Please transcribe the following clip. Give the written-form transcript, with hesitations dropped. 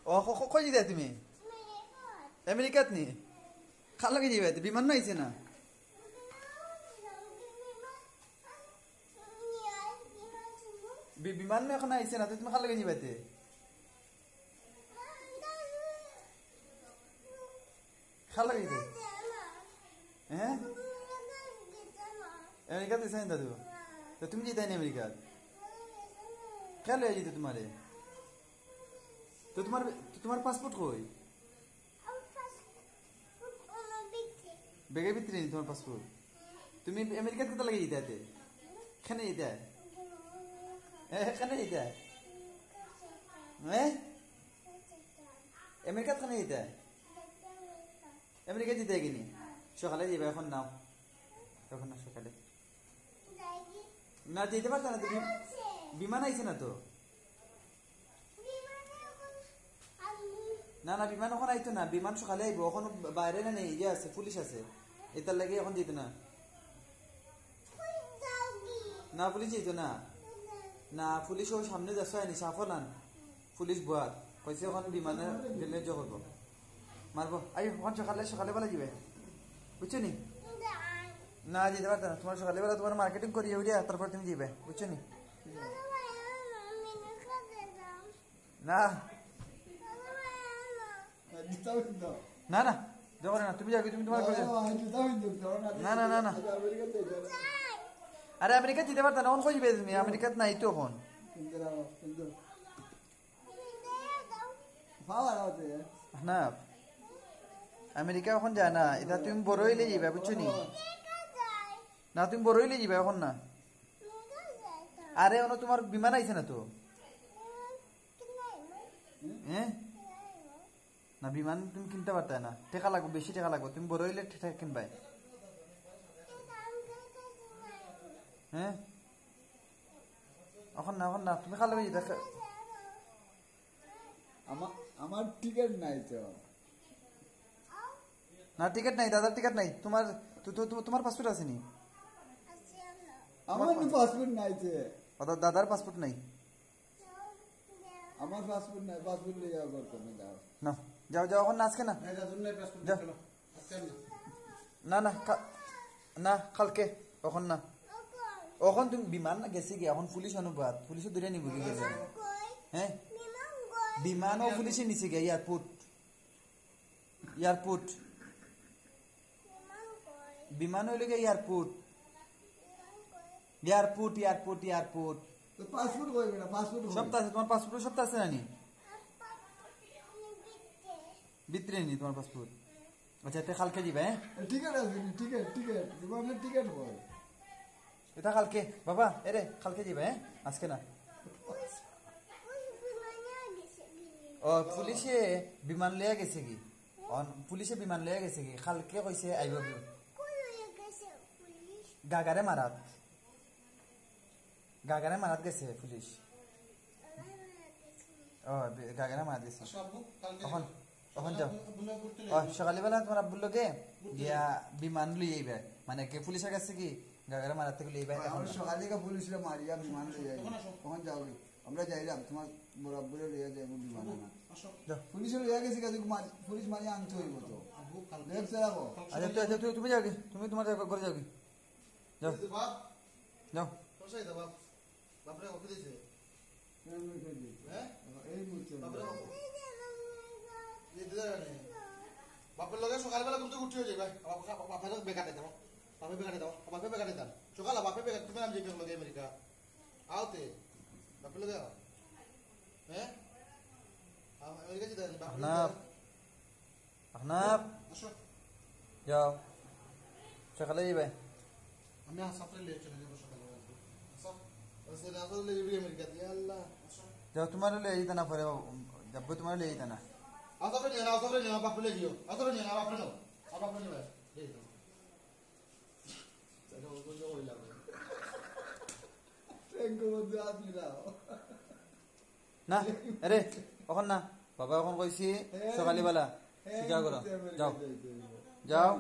ও কই যাই তুমি আমেরিকাত নি খাল লাগে যাবে বিমান না আইছে না বিমান না এখন আইছে না তুমি খাল লাগে যাবে খাল লাগে যাবে হ্যাঁ আমেরিকাতে আইছে না দাদু তো তুমি যেতে না আমেরিকাত খেলে যেতে তোমারে তো তোমার পাসপোর্ট কই বেগে ভিতরে তোমার পাসপোর্ট তুমি আমেরিকাত কত লাগে যেতে এখানে যেতে এখানে যেতে হ্যাঁ আমেরিকাত কেন যেতে আমেরিকা যেতে গিনি সকালে যাবে এখন নাও এখন না সকালে না যেতে পারত না তুমি বিমান আইছে না তো না না বিমান এখন আইতো না বিমান সকালে আইব এখন বাইরে না নেই ইয়ে আছে পুলিশ আছে এটার লাগে এখন যেত না না পুলিশ যেত না না পুলিশ ওর সামনে যাচ্ছে আইনি সাফলান পুলিশ বুয়ার কইছে এখন বিমানে গেলে জো করবো মারবো আই এখন সকালে বেলা যাবে বুঝছো নি না যেতে পারত না তোমার সকালে বেলা তোমার মার্কেটিং করিয়ে উড়িয়া তারপর তুমি যাবে বুঝছো নি না না না যাবো না তুমি যাবে তুমি তোমার না না না না আরে আমেরিকা যেতে পারত না এখন কই যাবে তুমি আমেরিকাত নাই তো এখন না আমেরিকা এখন যায় না এটা তুমি বড় হইলে যাবে বুঝছো নি না তুমি বড় হইলে যাবে এখন না আরে এখন তোমার বিমান আইছে না তো হ্যাঁ না বিমান তুমি কিনতে পারতে না টাকা লাগবে বেশি টাকা লাগবে তুমি বড় হইলে কিনবাই হ্যাঁ এখন না তুমি খালে আমার টিকিট নাই তো না টিকিট নাই দাদার টিকিট নাই তোমার তোমার পাসপোর্ট আছে নি আমার পাসপোর্ট নাই দাদার পাসপোর্ট নাই আমার পাসপোর্ট নাই পাসপোর্ট নিয়ে যাওয়া করতে না যাও এখন না আজকে না না না না কালকে এখন না এখন তুমি বিমান না গেছে কি এখন পুলিশ অনুবাদ পুলিশে দূরে নিব কি গেছে হ্যাঁ বিমান ও পুলিশে নিচে গে এয়ারপোর্ট বিমান হইলে গে এয়ারপোর্ট পাসপোর্ট কইবে না পাসপোর্ট সপ্তাহ আছে তোমার পাসপোর্ট সপ্তাহ আছে না নি ভিতরে নি তোমার পাসপোর্ট আচ্ছা এটা কালকে দিবে হ্যাঁ টিকিট আছে টিকিট বিমানের টিকিট কই এটা কালকে বাবা এরে কালকে দিবে হ্যাঁ আজকে না ও পুলিশে বিমান লইয়া গেছে কি পুলিশে বিমান লইয়া গেছে কি কালকে কইছে আইব গাগারে মারাত গেছে পুলিশ ও গাগারে মারাত গেছে এখন যাও সকালবেলা তোমার আব্বুর লোকে গিয়া বিমান লই আইবে মানে কে পুলিশের কাছে কি গাগারে মারাত থেকে লই আইবে এখন সকালে কা পুলিশরা মারিয়া বিমান লই আইবে কখন যাও আমরা যাইলাম তোমার বড় আব্বুরে লইয়া যাইব বিমান না পুলিশে লইয়া গেছে কাজে পুলিশ মারিয়া আনতে হইব তো দেখছ রাখো আচ্ছা তুমি যাও কি তুমি তোমার ঘরে যাও কি যাও যাও কোথায় দাও বাপরে ওকে দিছে হ্যাঁ এই মুহূর্তে বাপরে এই দিদারে বাপের লগে সকালবেলা তুমি উঠি হয়ে যাবে বাপের বেকারে দাও বাপে বেকারে দাও সকালে বাপে বেকার তুমি নাম যাবে লগে আমেরিকা আওতে বাপের লগে হ্যাঁ আমেরিকা যেতে আহনাব যাও সকালে যাবে আমি সাথে লিয়ে চলে যাব সকালবেলা আচ্ছা রাসূল লিয়ে যাবে আমেরিকা ইয়া আল্লাহ যাও তোমার লই আইতা না পরে যাবো তোমার লই আইতা না আসলে নিয়ে বাপে লিয়ে দিও আসলে নিয়ে বাপে নাও আর বাপে নিয়ে দিয়ে দাও তাহলে ওই যে ওই লাগবে ট্রেঙ্গো মধ্যে আপনি দাও না আরে এখন না বাবা এখন কইছি সকালবেলা যাও করো যাও